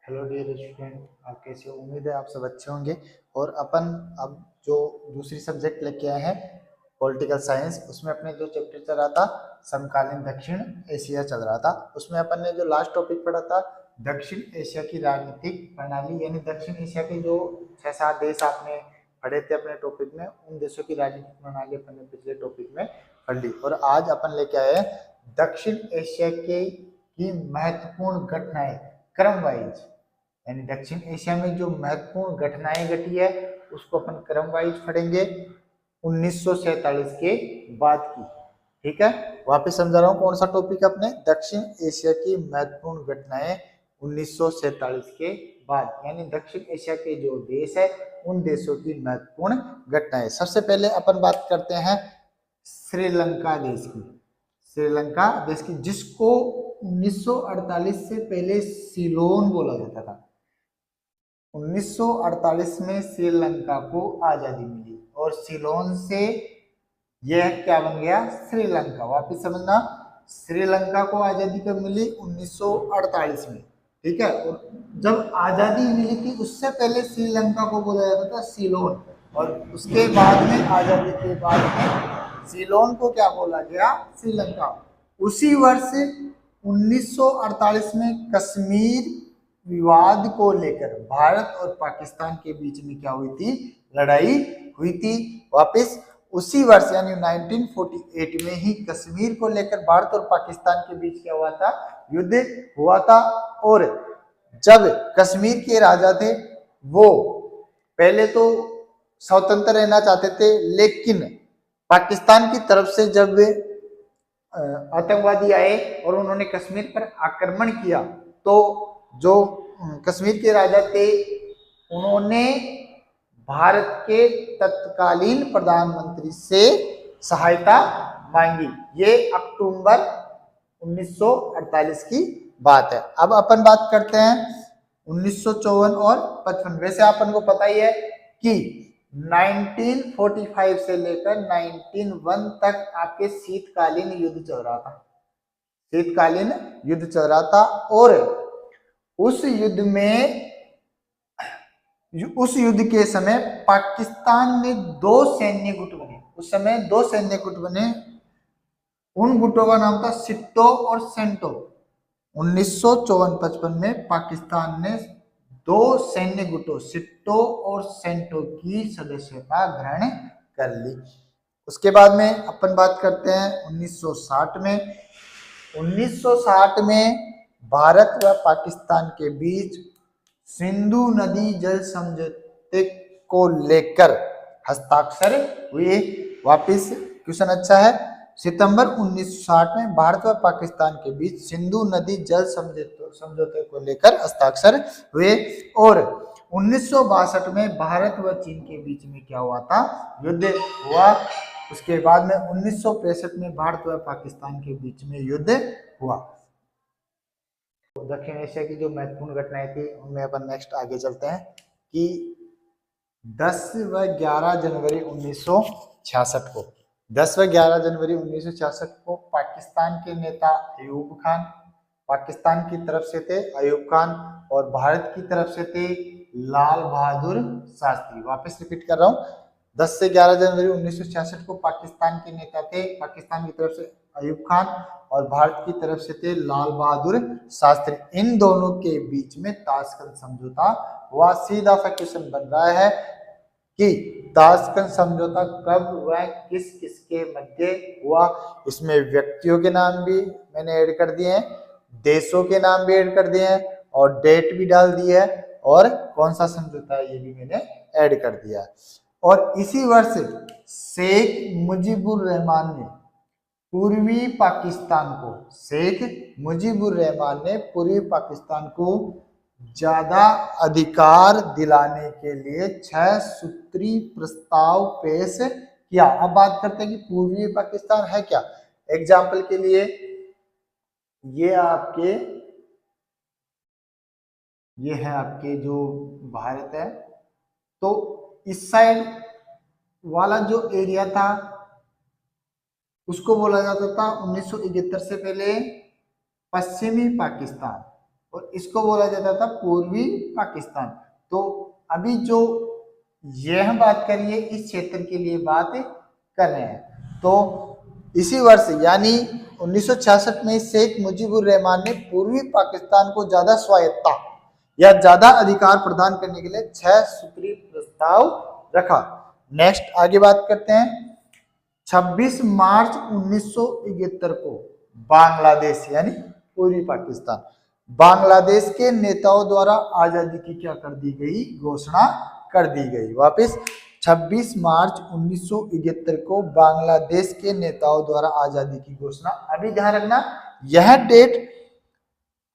Hello dear student, आप कैसे हो? उम्मीद है आप सब अच्छे होंगे। और अपन अब जो दूसरी सब्जेक्ट लेके आए हैं पॉलिटिकल साइंस, उसमें अपने जो चैप्टर चल रहा था समकालीन दक्षिण एशिया चल रहा था। उसमें अपन ने जो लास्ट टॉपिक पढ़ा था दक्षिण एशिया की राजनीतिक प्रणाली, यानी दक्षिण एशिया के जो 6-7 देश आपने पढ़े थे अपने टॉपिक में, उन देशों की राजनीतिक प्रणाली अपन ने पिछले टॉपिक में पढ़ ली। और आज अपन लेके आए हैं दक्षिण एशिया के की महत्वपूर्ण घटनाएं क्रम वाइज, यानी दक्षिण एशिया में जो महत्वपूर्ण घटनाएं घटी है उसको अपन क्रम वाइज पढ़ेंगे 1947 के बाद की। ठीक है, वापस समझा रहा हूँ कौन सा टॉपिक अपने दक्षिण एशिया की महत्वपूर्ण घटनाएं 1947 के बाद, यानी दक्षिण एशिया के जो देश है उन देशों की महत्वपूर्ण घटनाएं। सबसे पहले अपन बात करते हैं श्रीलंका देश की। श्रीलंका देश की, जिसको 1948 से पहले सीलोन बोला जाता था। 1948 में श्रीलंका को आजादी मिली और सीलोन से यह क्या बन गया, श्रीलंका। वापिस समझना, श्रीलंका को आजादी कब मिली? 1948 में। ठीक है, और जब आजादी मिली थी उससे पहले श्रीलंका को बोला जाता था सीलोन, और उसके बाद में आजादी के बाद में सीलोन को क्या बोला गया? श्रीलंका। उसी वर्ष 1948 में कश्मीर विवाद को लेकर भारत और पाकिस्तान के बीच में क्या हुई थी? लड़ाई हुई थी। वापस उसी वर्ष यानी 1948 में ही कश्मीर को लेकर भारत और पाकिस्तान के बीच क्या हुआ था? युद्ध हुआ था। और जब कश्मीर के राजा थे वो पहले तो स्वतंत्र रहना चाहते थे, लेकिन पाकिस्तान की तरफ से जब आतंकवादी आए और उन्होंने कश्मीर पर आक्रमण किया तो जो कश्मीर के राजा थे उन्होंने भारत के तत्कालीन प्रधानमंत्री से सहायता मांगी। ये अक्टूबर 1948 की बात है। अब अपन बात करते हैं 1954 और 55। वैसे अपन को पता ही है कि 1945 से लेकर 1901 तक आपके शीतकालीन युद्ध चल रहा था। शीतकालीन युद्ध चल रहा था और उस युद्ध के समय पाकिस्तान में दो सैन्य गुट बने। उस समय दो सैन्य गुट बने, उन गुटों का नाम था सिट्टो और सेंटो। 1954-55 में पाकिस्तान ने दो सैन्य गुटों सिट्टो और सेंटो की सदस्यता ग्रहण कर ली। उसके बाद में अपन बात करते हैं 1960 में। 1960 में भारत व पाकिस्तान के बीच सिंधु नदी जल समझौते को लेकर हस्ताक्षर हुए। वापिस क्वेश्चन अच्छा है। सितंबर 1960 में भारत व पाकिस्तान के बीच सिंधु नदी जल समझौते को लेकर हस्ताक्षर हुए। और 1962 में भारत व चीन के बीच में क्या हुआ था? युद्ध हुआ। उसके बाद में 1965 में भारत व पाकिस्तान के बीच में युद्ध हुआ। दक्षिण एशिया की जो महत्वपूर्ण घटनाएं थी उनमें अपन नेक्स्ट आगे चलते हैं कि 10 व 11 जनवरी 1966 को 10 व 11 जनवरी 1966 को पाकिस्तान के नेता अयूब खान, पाकिस्तान की तरफ से थे अयूब खान, और भारत की तरफ से थे लाल बहादुर शास्त्री। वापस रिपीट कर रहा हूँ, 10 से 11 जनवरी 1966 को पाकिस्तान के नेता थे, पाकिस्तान की तरफ से अयूब खान, और भारत की तरफ से थे लाल बहादुर शास्त्री। इन दोनों के बीच में ताशकंद समझौता हुआ। सीधा सा क्वेश्चन बन रहा है कि ताशकंद समझौता कब व किस किसके मध्य हुआ? इसमें व्यक्तियों के नाम भी मैंने ऐड कर दिए हैं, देशों के नाम भी ऐड कर दिए हैं, और डेट भी डाल दी है, और कौन सा समझौता है ये भी मैंने ऐड कर दिया। और इसी वर्ष शेख मुजीबुर रहमान ने पूर्वी पाकिस्तान को, शेख मुजीबुर रहमान ने पूर्वी पाकिस्तान को ज्यादा अधिकार दिलाने के लिए 6 सूत्री प्रस्ताव पेश किया। अब बात करते हैं कि पूर्वी पाकिस्तान है क्या। एग्जाम्पल के लिए ये है आपके जो भारत है, तो इस साइड वाला जो एरिया था उसको बोला जाता था 1971 से पहले पश्चिमी पाकिस्तान। और इसको बोला जाता था पूर्वी पाकिस्तान। तो अभी जो यह बात करिए इस क्षेत्र के लिए बात कर रहे हैं। तो इसी वर्ष यानी 1966 में शेख मुजीबुर रहमान ने पूर्वी पाकिस्तान को ज्यादा स्वायत्तता या ज्यादा अधिकार प्रदान करने के लिए 6 सूत्री प्रस्ताव रखा। नेक्स्ट आगे बात करते हैं। 26 मार्च 1971 को बांग्लादेश यानी पूर्वी पाकिस्तान, बांग्लादेश के नेताओं द्वारा आजादी की क्या कर दी गई, घोषणा कर दी गई। वापस 26 मार्च 1971 को बांग्लादेश के नेताओं द्वारा आजादी की घोषणा। अभी ध्यान रखना यह डेट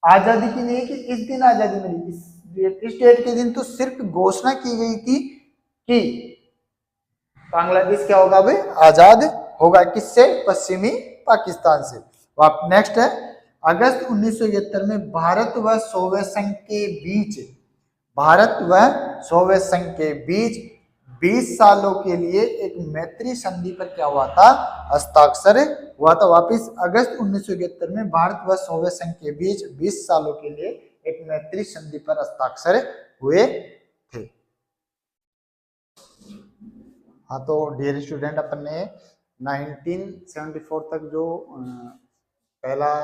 आजादी की नहीं है कि इस दिन आजादी मिली, इस डेट के दिन तो सिर्फ घोषणा की गई थी कि बांग्लादेश क्या होगा, भाई आजाद होगा। किससे, पश्चिमी पाकिस्तान से। नेक्स्ट है अगस्त 1971 में भारत व सोवियत संघ के बीच, भारत व सोवियत संघ के बीच 20 सालों के लिए एक मैत्री संधि पर क्या हुआ था, हस्ताक्षर हुआ था। वापिस अगस्त 1971 में भारत व सोवियत संघ के बीच 20 सालों के लिए एक मैत्री संधि पर हस्ताक्षर हुए थे। हाँ, तो डियर स्टूडेंट अपन ने 1974 तक जो पहला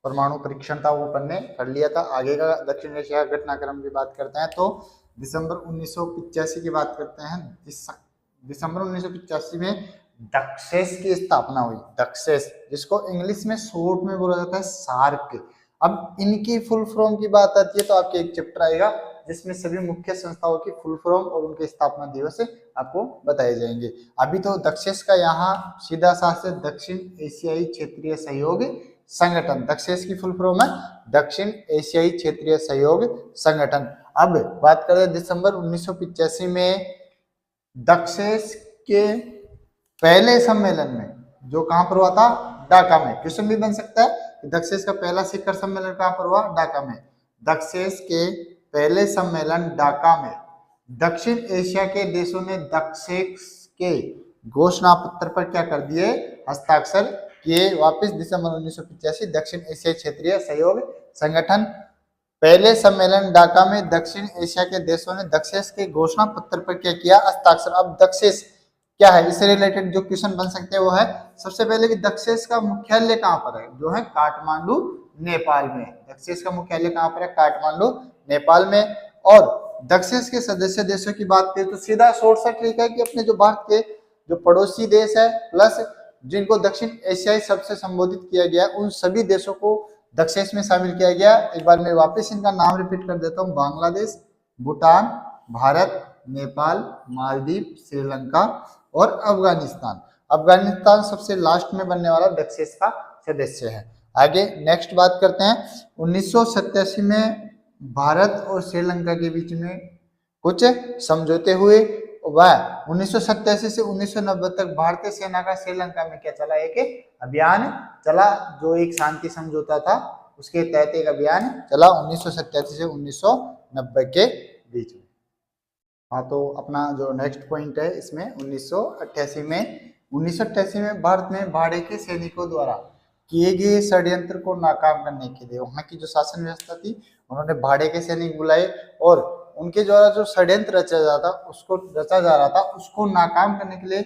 परमाणु परीक्षण था वो अपन ने कर लिया था। आगे का दक्षिण एशिया घटनाक्रम की बात करते हैं तो दिसंबर 1985 की बात करते हैं। दिसंबर 1985 में दक्षेस की स्थापना हुई। दक्षेस जिसको इंग्लिश में शॉर्ट में बोला जाता है सार्क। अब इनकी फुल फॉर्म की बात आती है तो आपके एक चैप्टर आएगा जिसमें सभी मुख्य संस्थाओं की फुल फॉर्म और उनके स्थापना दिवस आपको बताए जाएंगे। अभी तो दक्षेस का यहाँ सीधा सा से दक्षिण एशियाई क्षेत्रीय सहयोग संगठन, दक्षेस की फुल फॉर्म है दक्षिण एशियाई क्षेत्रीय सहयोग संगठन। अब बात करें दिसंबर 1985 में दक्षेस के पहले सम्मेलन में जो कहां पर हुआ था, ढाका में। क्वेश्चन भी बन सकता है दक्षेस का पहला शिखर सम्मेलन कहां पर हुआ, ढाका में। दक्षेस के पहले सम्मेलन ढाका में दक्षिण एशिया के देशों ने दक्षेस के घोषणा पत्र पर क्या कर दिए, हस्ताक्षर किए। वापस दिसंबर 1985 दक्षिण एशिया क्षेत्रीय सहयोग संगठन पहले सम्मेलन ढाका में दक्षिण एशिया के देशों ने दक्षेस के घोषणा पत्र पर क्या किया, हस्ताक्षर। अब दक्षेस क्या है, इससे रिलेटेड जो क्वेश्चन बन सकते हैं वो है सबसे पहले कि दक्षेस का मुख्यालय कहां पर है, जो है काठमांडू नेपाल में। दक्षेस का मुख्यालय कहां पर है, काठमांडू नेपाल में। और दक्षेस के सदस्य देशों की बात करें तो सीधा शॉर्ट सा ट्रिक है कि अपने जो भारत के जो पड़ोसी देश है प्लस जिनको दक्षिण एशियाई शब्द से संबोधित किया गया उन सभी देशों को दक्षेस में शामिल किया गया। एक बार मैं वापस इनका नाम रिपीट कर देता हूँ, बांग्लादेश, भूटान, भारत, नेपाल, मालदीव, श्रीलंका और अफगानिस्तान। अफगानिस्तान सबसे लास्ट में बनने वाला दक्षेस का सदस्य है। आगे नेक्स्ट बात करते हैं। 1987 में भारत और श्रीलंका के बीच में कुछ समझौते हुए। वह 1987 से 1990 तक भारतीय सेना का श्रीलंका में क्या चला, एक अभियान चला जो एक शांति समझौता था, उसके तहत एक अभियान चला 1987 से 1990 के बीच में। हाँ, तो अपना जो नेक्स्ट पॉइंट है इसमें 1988 में भारत में भाड़े के सैनिकों द्वारा किए गए षड्यंत्र को नाकाम करने के लिए वहां की जो शासन व्यवस्था थी उन्होंने भाड़े के सैनिक बुलाए और उनके द्वारा जो षड्यंत्र रचा जा रहा था उसको नाकाम करने के लिए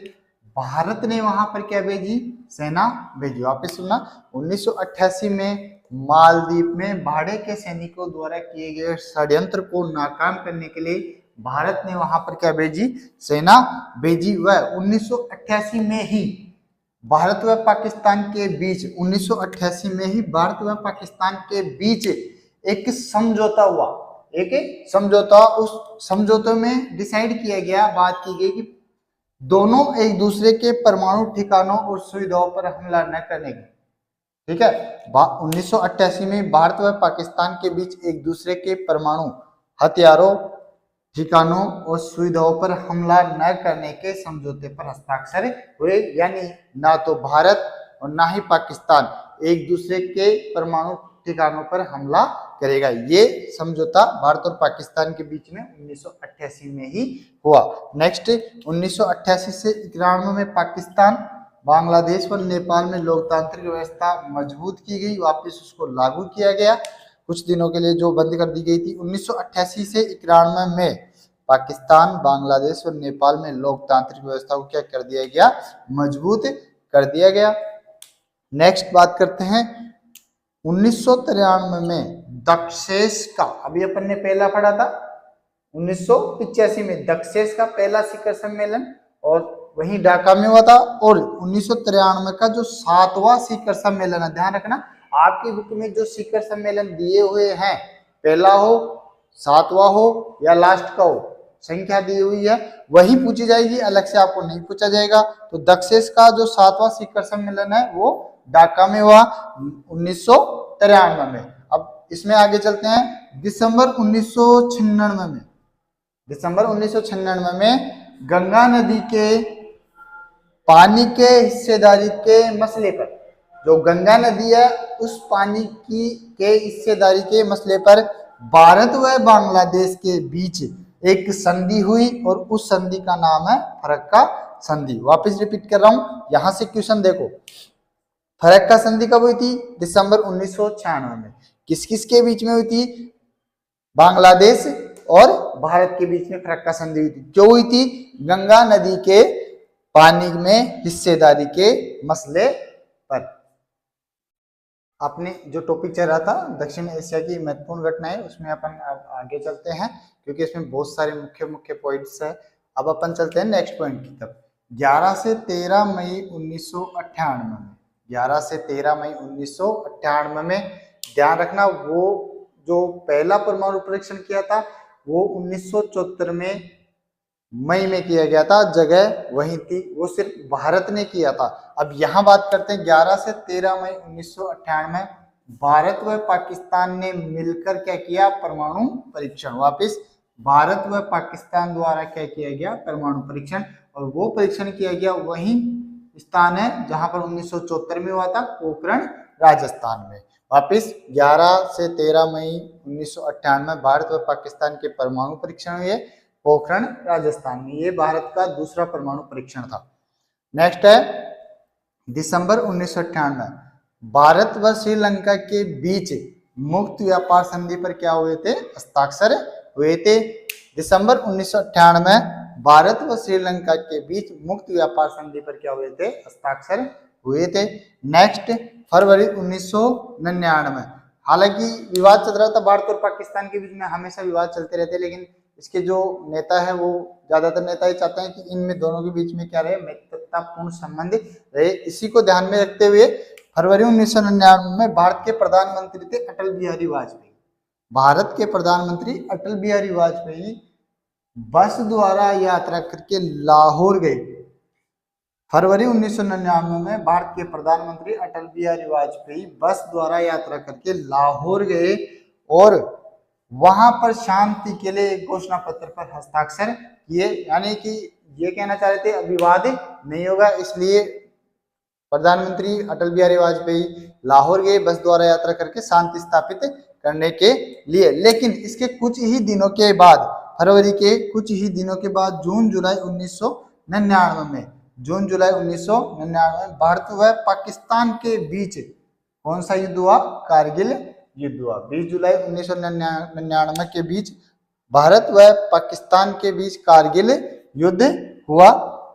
भारत ने वहां पर क्या भेजी, सेना भेजी। वापस सुनना, 1988 में मालदीव में भाड़े के सैनिकों द्वारा किए गए षड्यंत्र को नाकाम करने के लिए भारत ने वहां पर क्या भेजी, सेना भेजी। वह 1988 में ही भारत व पाकिस्तान के बीच 1988 में ही भारत व पाकिस्तान के बीच एक समझौता हुआ, एक समझौता। उस समझौते में डिसाइड किया गया, बात की गई कि दोनों एक दूसरे के परमाणु ठिकानों और सुविधाओं पर हमला न करने की। ठीक है, 1988 में भारत व पाकिस्तान के बीच एक दूसरे के परमाणु हथियारों, ठिकानों और सुविधाओं पर हमला न करने के समझौते पर हस्ताक्षर हुए। यानी ना तो भारत और ना ही पाकिस्तान एक दूसरे के परमाणु ठिकानों पर हमला करेगा। ये समझौता भारत और पाकिस्तान के बीच में 1988 में ही हुआ। नेक्स्ट 1988 से 91 में पाकिस्तान, बांग्लादेश और नेपाल में लोकतांत्रिक व्यवस्था मजबूत की गई, वापस उसको लागू किया गया। कुछ दिनों के लिए जो बंद कर दी गई थी। 1988 से 91 में पाकिस्तान, बांग्लादेश और नेपाल में लोकतांत्रिक व्यवस्था को क्या कर दिया गया, मजबूत कर दिया गया। नेक्स्ट बात करते हैं 1993 में दक्षेस का, अभी अपन ने पहला पढ़ा था 1985 में दक्षेस का पहला शिखर सम्मेलन और वहीं ढाका में हुआ था, और 1993 का जो 7वां शिखर सम्मेलन है, ध्यान रखना आपकी बुक में जो शिखर सम्मेलन दिए हुए हैं, पहला हो, 7वां हो या लास्ट का हो, संख्या दी हुई है वही पूछी जाएगी, अलग से आपको नहीं पूछा जाएगा। तो दक्षेस का जो 7वां शिखर सम्मेलन है वो ढाका में हुआ 1993 में। अब इसमें आगे चलते हैं दिसंबर 1996 में गंगा नदी के पानी के हिस्सेदारी के मसले पर, जो गंगा नदी है उस पानी के हिस्सेदारी के मसले पर भारत व बांग्लादेश के बीच एक संधि हुई और उस संधि का नाम है फरक्का संधि। वापस रिपीट कर रहा हूं, यहां से क्वेश्चन देखो, फरक्का संधि कब हुई थी, दिसंबर 1996 में। किस किस के बीच में हुई थी, बांग्लादेश और भारत के बीच में फरक्का संधि हुई थी। क्यों हुई थी, गंगा नदी के पानी में हिस्सेदारी के मसले पर। अपने जो टॉपिक चल रहा था दक्षिण एशिया की महत्वपूर्ण घटनाएं, उसमें अपन आगे चलते हैं क्योंकि इसमें बहुत सारे मुख्य पॉइंट्स है। अब अपन चलते हैं नेक्स्ट पॉइंट की तरफ। 11 से 13 मई 1998 में, 11 से 13 मई 1998 में, ध्यान रखना वो जो पहला परमाणु परीक्षण किया था वो 1974 में मई में किया गया था, जगह वही थी, वो सिर्फ भारत ने किया था। अब यहां बात करते हैं 11 से 13 मई 1998 में भारत व पाकिस्तान ने मिलकर क्या किया, परमाणु परीक्षण। वापिस भारत व पाकिस्तान द्वारा क्या किया गया, परमाणु परीक्षण, और वो परीक्षण किया गया वही स्थान है जहां पर 1974 में हुआ था, पोखरण राजस्थान में। वापिस 11 से 13 मई 1998 में भारत व पाकिस्तान के परमाणु परीक्षण हुए पोखरण राजस्थान में। ये भारत का दूसरा परमाणु परीक्षण था। नेक्स्ट है दिसंबर 1998 में भारत व श्रीलंका के बीच मुक्त व्यापार संधि पर क्या हुए थे, हस्ताक्षर हुए थे। दिसंबर 1998 में भारत व श्रीलंका के बीच मुक्त व्यापार संधि पर क्या हुए थे, हस्ताक्षर हुए थे। नेक्स्ट फरवरी 1999 में, हालांकि विवाद चल रहा था भारत और पाकिस्तान के बीच में, हमेशा विवाद चलते रहते, लेकिन इसके जो नेता है वो ज्यादातर नेता ही चाहते हैं कि इनमें दोनों के बीच में क्या रहे, मित्रतापूर्ण संबंध रहे। इसी को ध्यान में रखते हुए फरवरी 1999 में भारत के प्रधानमंत्री थे अटल बिहारी वाजपेयी। भारत के प्रधानमंत्री अटल बिहारी वाजपेयी बस द्वारा यात्रा करके लाहौर गए। फरवरी 1999 में भारत के प्रधानमंत्री अटल बिहारी वाजपेयी बस द्वारा यात्रा करके लाहौर गए और वहां पर शांति के लिए एक घोषणा पत्र पर हस्ताक्षर किए, यानी कि ये कहना चाह रहे थे विवाद नहीं होगा, इसलिए प्रधानमंत्री अटल बिहारी वाजपेयी लाहौर गए बस द्वारा यात्रा करके शांति स्थापित करने के लिए। लेकिन इसके कुछ ही दिनों के बाद, फरवरी के कुछ ही दिनों के बाद जून जुलाई 1999 में भारत व पाकिस्तान के बीच कौन सा युद्ध हुआ, कारगिल युद्ध हुआ। 20 जुलाई 1999 के बीच भारत व पाकिस्तान के बीच कारगिल युद्ध हुआ।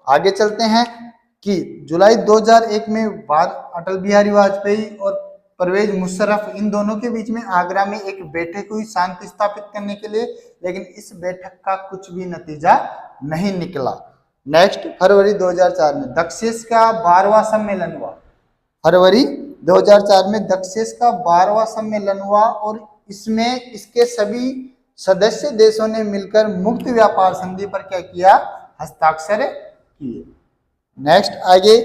आगे चलते हैं कि जुलाई 2001 में अटल बिहारी वाजपेयी और परवेज मुशर्रफ इन दोनों के बीच में आगरा में एक बैठक हुई शांति स्थापित करने के लिए, लेकिन इस बैठक का कुछ भी नतीजा नहीं निकला। नेक्स्ट फरवरी 2004 में दक्षेस का 12वां सम्मेलन हुआ। फरवरी 2004 में दक्षेस का 12वां सम्मेलन हुआ और इसमें इसके सभी सदस्य देशों ने मिलकर मुक्त व्यापार संधि पर क्या किया, हस्ताक्षर किए। नेक्स्ट आगे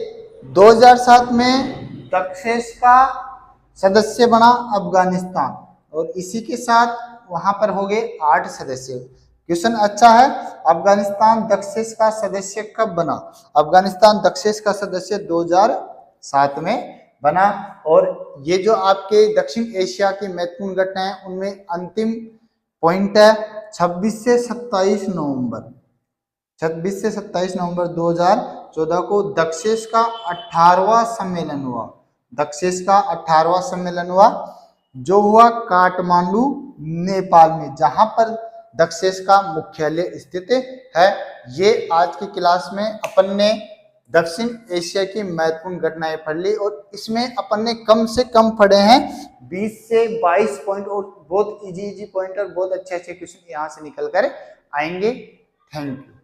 2007 में दक्षेस का सदस्य बना अफगानिस्तान और इसी के साथ वहां पर हो गए 8 सदस्य। क्वेश्चन अच्छा है, अफगानिस्तान दक्षेस का सदस्य कब बना? अफगानिस्तान दक्षेस का सदस्य 2007 में बना। और ये जो आपके दक्षिण एशिया की महत्वपूर्ण घटनाएं हैं उनमें अंतिम पॉइंट है 26 से 27 नवंबर 2014 को दक्षेस का 18वां सम्मेलन हुआ। दक्षेस का 18वां सम्मेलन हुआ जो हुआ काठमांडू नेपाल में, जहां पर दक्षेस का मुख्यालय स्थित है। ये आज की क्लास में अपन ने दक्षिण एशिया की महत्वपूर्ण घटनाएं पढ़ ली और इसमें अपन ने कम से कम पढ़े हैं 20 से 22 पॉइंट और बहुत इजी पॉइंट और बहुत अच्छे क्वेश्चन यहाँ से निकल कर आएंगे। Thank you.